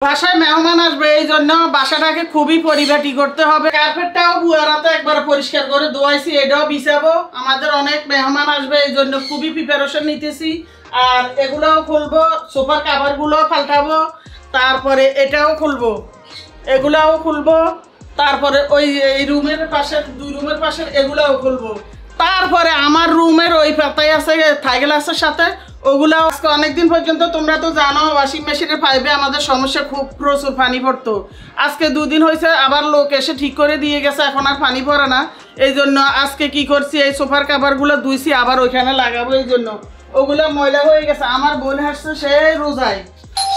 বাসায় মেহমান আসবে এই জন্য বাসাটাকে খুবই পরিপাটি করতে হবে। কার্পেটটাও বুয়ারাতে একবার পরিষ্কার করে ধোয়াইছি, এটাও বিছাবো। আমাদের অনেক মেহমান আসবে এই জন্য খুবই প্রিপারেশন নিতেছি। আর এগুলোও খুলবো, সোফার কাভারগুলো পাল্টাবো, তারপরে এটাও খুলবো, এগুলাও খুলবো, তারপরে ওই এই রুমের পাশের 2 রুমের পাশের এগুলাও খুলবো। তারপরে আমার রুমের ওই পাতায় আছে থাই গ্লাসের সাথে, ওগুলো আজকে অনেকদিন পর্যন্ত তোমরা তো জানো ওয়াশিং মেশিনের পাইপে আমাদের সমস্যা, খুব প্রচুর পানি পড়তো। আজকে 2 দিন হয়েছে আবার লোক এসে ঠিক করে দিয়ে গেছে, এখন আর পানি পড়ে না। এই জন্য আজকে কি করছি, এই সোফার কাভারগুলো ধুইছি, আবার ওইখানে লাগাবো। এই জন্য ওগুলো ময়লা হয়ে গেছে। আমার বোন আসছে সেই রোজায়,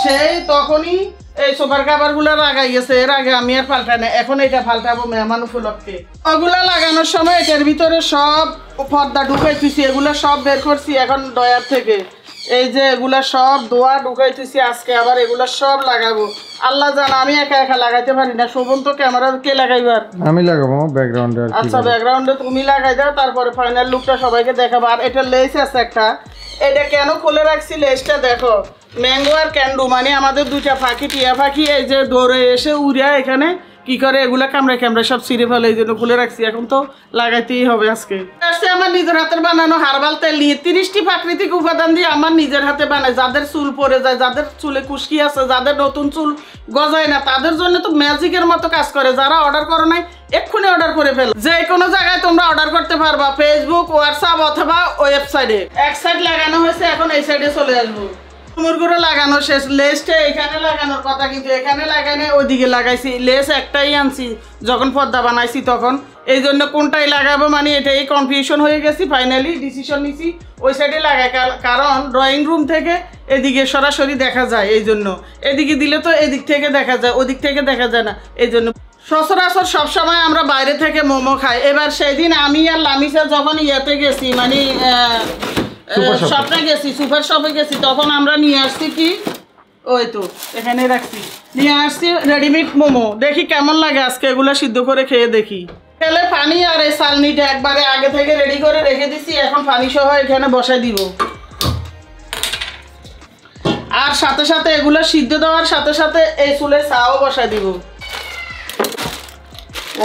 সেই তখনই এই সোফার কাভারগুলো লাগাই গেছে, এর আগে আমি আর পাল্টাই না। এখন এটা পাল্টাবো মেহমান উপলক্ষে। ওগুলো লাগানোর সময় এটার ভিতরে সব পর্দা ঢুকাইতেছি, এগুলো সব বের করছি এখন ডয়ার থেকে। এই যে এগুলা সব দোয়া ঢুকাইতেছি, আজকে আবার এগুলো সব লাগাবো। আল্লাহ জানা আমি একা একা লাগাইতে পারি না। শোভন তো ক্যামেরা কে লাগাইবার? আমি লাগাবো ব্যাকগ্রাউন্ডে। আচ্ছা ব্যাকগ্রাউন্ডে তুমি লাগাই দাও, তারপরে ফাইনাল লুকটা সবাইকে দেখাবো। আর এটা লেস আছে একটা, এটা কেন খুলে রাখছি লেসটা দেখো, ম্যাঙ্গো আর ক্যান্ডু মানে আমাদের 2টা পাখি, টিয়া পাখি, এই যে দৌড়ে এসে উড়িয়া এখানে কি করে এগুলা কামড়ে সব ছিঁড়ে ফেলে, এই জন্য খুলে রাখছি। এখন তো লাগাইতেই হবে। আজকে আমার নিজের হাতের বানানো হার্বাল তেল নিয়ে 30টি প্রাকৃতিক উপাদান দিয়ে আমার নিজের হাতে বানায়। যাদের চুল পড়ে যায়, যাদের চুলে কুশকি আছে, যাদের নতুন চুল গজায় না, তাদের জন্য তো ম্যাজিকের মতো কাজ করে। যারা অর্ডার করো নাই এক্ষুনি অর্ডার করে ফেল। যে কোনো জায়গায় তোমরা অর্ডার করতে পারবা, ফেসবুক, হোয়াটসঅ্যাপ অথবা ওয়েবসাইটে। এক সাইড লাগানো হয়েছে, এখন এই সাইডে চলে আসবো। মুরগুলো লাগানো শেষ, লেসটা এখানে লাগানোর কথা কিন্তু এখানে লাগানো, ওইদিকে লাগাইছি। লেস একটাই আনছি যখন পর্দা বানাইছি তখন, এই জন্য কোনটাই লাগাবো মানে এটাই কনফিউশন হয়ে গেছি। ফাইনালি ডিসিশন নিছি ওই সাইডে লাগাই, কারণ ড্রয়িং রুম থেকে এদিকে সরাসরি দেখা যায়। এই জন্য এদিকে দিলে তো এদিক থেকে দেখা যায়, ওদিক থেকে দেখা যায় না। এই জন্য সচরাচর সবসময় আমরা বাইরে থেকে মোমো খাই। এবার সেদিন আমি আর লামিসা যখন ইয়েতে গেছি মানে শপে গেছি, সুপার শপে গেছি, তখন আমরা নিয়ে আসছি কি, ওই তো এখানে রাখছি, নিয়ে আসছি রেডিমেড মোমো। দেখি কেমন লাগে আজকে, এগুলো সিদ্ধ করে খেয়ে দেখি। খেলে পানি আর এই চালনিটা একবারে আগে থেকে রেডি করে রেখে দিছি, এখন পানি সহ এখানে বসাই দিব। আর সাথে সাথে এগুলো সিদ্ধ দেওয়ার সাথে সাথে এই চুলে চাও বসাই দিব।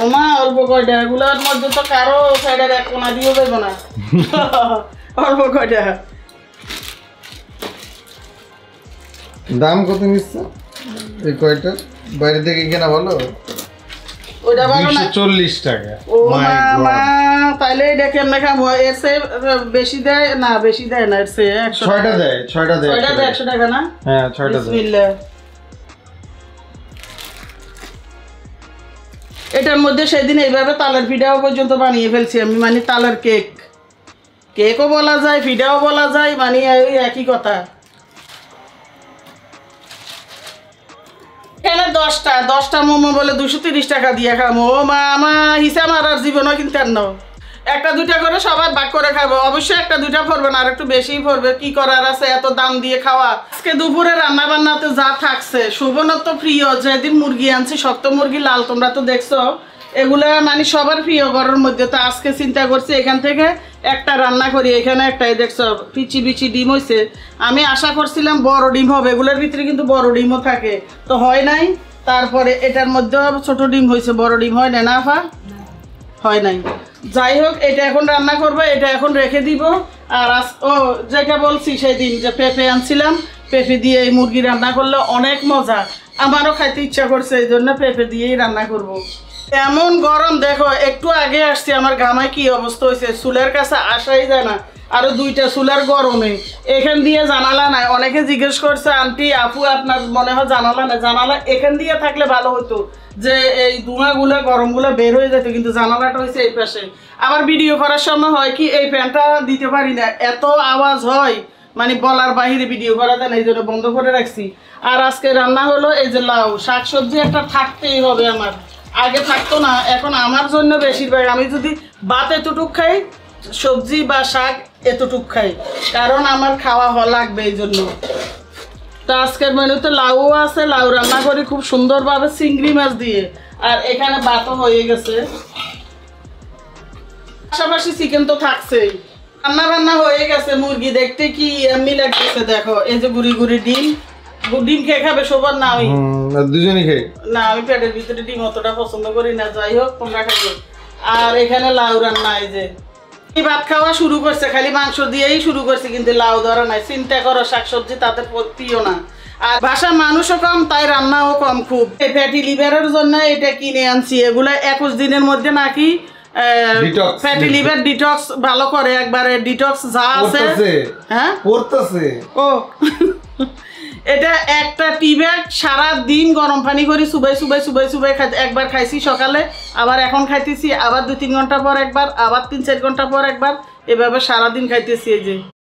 ওমা অল্প কয়টা, এগুলোর মধ্যে তো কারো সাইডের এক কোনা দিয়েও দেবো না। অল্প কয়টা। দাম কত নিচ্ছে এই কয়টা? বাইরে থেকে কেনা ভালো? ওইটা ভালো না, 240 টাকা। ও মা, তাইলে এটা কেমনে খাবো? এর চেয়ে বেশি দেয় না? বেশি দেয় না, এর চেয়ে 6টা দেয়। 6টা দেয় 100 টাকা না? হ্যাঁ 6টা দেয়। বিসমিল্লাহ। এটার মধ্যে সেদিন এইভাবে তালের পিঠাও পর্যন্ত বানিয়ে ফেলছি আমি, মানে তালের কেকও বলা যায়, পিঠাও বলা যায়, মানে একই কথা। এখানে 10টা মোমো বলে 230 টাকা দিয়ে খাবো। ও মা, আমার হিসাব আর জীবনও কিন্তু আর নাও, 1-2টা করে সবাই ভাগ করে খাবো। অবশ্যই 1-2টা পড়বে না, আর একটু বেশিই পড়বে। কি করার আছে এত দাম দিয়ে খাওয়া। আজকে দুপুরে রান্না বান্নাতে যা থাকছে, শোভনের তো প্রিয়, যেদিন মুরগি আনছি শক্ত মুরগি লাল, তোমরা তো দেখছো, এগুলা মানে সবার প্রিয় ঘরের মধ্যে। তো আজকে চিন্তা করছি এখান থেকে একটা রান্না করি। এখানে একটাই দেখছো পিচি ডিম হয়েছে। আমি আশা করছিলাম বড় ডিম হবে, এগুলোর ভিতরে কিন্তু বড় ডিমও থাকে, তো হয় নাই। তারপরে এটার মধ্যেও ছোট ডিম হয়েছে, বড় ডিম হয় না। না আপা, হয় নাই। যাই হোক, এটা এখন রান্না করবো, এটা এখন রেখে দিব। আর ও যেটা বলছি সেদিন যে পেঁপে আনছিলাম, পেঁপে দিয়ে এই মুরগি রান্না করলে অনেক মজা। আমারও খাইতে ইচ্ছা করছে, এই জন্য পেঁপে দিয়েই রান্না করব। এমন গরম দেখো, একটু আগে আসছি, আমার ঘামায় কি অবস্থা হয়েছে, চুলের কাছে আসাই যায় না। আরো 2টা চুলার গরমে এখান দিয়ে জানালা নাই। অনেকে জিজ্ঞেস করছে আন্টি আপু আপনার মনে হয় জানালা না, জানালা এখান দিয়ে থাকলে ভালো হতো, যে এই ধোঁয়াগুলো গরমগুলো বের হয়ে যেত, কিন্তু জানালাটা হয়েছে এই পাশে। আবার ভিডিও করার সময় হয় কি, এই ফ্যানটা দিতে পারি না, এত আওয়াজ হয়, মানে বলার বাহিরে ভিডিও করা যায় না, এই জন্য বন্ধ করে রাখছি। আর আজকে রান্না হলো এই যে লাউ, শাকসবজি একটা থাকতেই হবে আমার, আগে থাকতো না, এখন আমার জন্য বেশিরভাগ। আমি যদি ভাত এতটুক খাই, সবজি বা শাক এতটুক খাই, কারণ আমার খাওয়া লাগবে এই জন্য। তো আজকের মেনুতে লাউ আছে, লাউ রান্না করি খুব সুন্দরভাবে চিংড়ি মাছ দিয়ে। আর এখানে ভাতও হয়ে গেছে, পাশাপাশি চিকেন তো থাকছেই। রান্না হয়ে গেছে। মুরগি দেখতে কি এমনি লাগতেছে দেখো, এই যে গুড়ি ডিম, ডিম খেয়ে খাবে সবার না আমি আর দুজনই খাই। না আমি পেটের ভিতরে ডিম অতটা পছন্দ করি না, যাই হোক তোমরা খাইও। আর এখানে লাউ রান্না, এই যে এই ভাত খাওয়া শুরু করছে, খালি মাংস দিয়েই শুরু করছে, কিন্তু লাউ ধরা নাই। চিন্তা করো, শাকসবজি তাদের প্রিয় না, আর বাসার মানুষও কম, তাই রান্নাও কম খুব। ফ্যাটি লিভারের জন্য এটা কিনে আনছি, এগুলা 21 দিনের মধ্যে নাকি ফ্যাটি লিভার ডিটক্স ভালো করে, একবারে ডিটক্স যা আছে। হ্যাঁ পড়তেছে। ও এটা একটা টি ব্যাগ সারা দিন গরম পানি করে সুবাই সুবাই সুবাই সুবাই একবার খাইছি সকালে, আবার এখন খাইতেছি, আবার 2-3 ঘন্টা পর একবার, আবার 3-4 ঘন্টা পর একবার, এভাবে সারাদিন খাইতেছি। এই যে